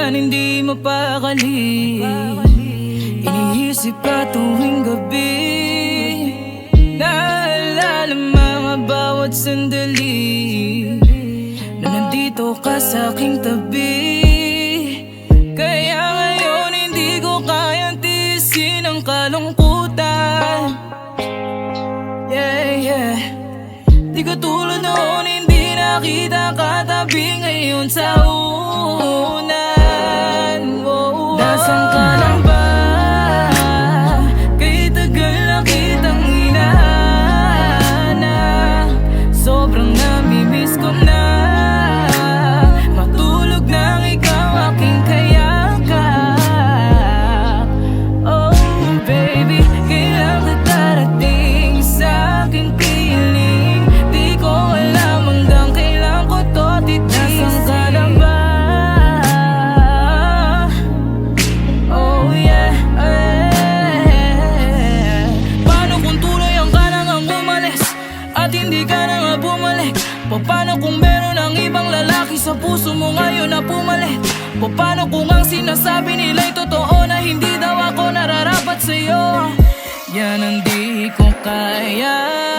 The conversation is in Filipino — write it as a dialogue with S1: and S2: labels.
S1: minsan hindi mapakali. Iniisip ka tuwing gabi, naalala mga bawat sandali na nandito ka sa aking tabi. Kaya ngayon hindi ko kayang tiisin ang kalungkutan. Di ko tulad noon, hindi nakita katabi ngayon sa unan. Nasaan ka lang ba? Kay tagal na kitang hinahanap. Sobrang namimiss ko na matulog nang ikaw aking kayakap. Oh baby, kailan ka darating sa aking piling? Di ko alam hanggang kailan ko to titiis. Nasaan ka na ba? Oh yeah, Paano kung tuluyan ka na ngang umalis at hindi ka na nga bumalik? Paano kung meron ang ibang lalaki sa puso mo ngayon na pumalit? Paano kung ang sinasabi nila'y totoo na hindi daw ako nararapat sa'yo? Yan ang di ko kaya.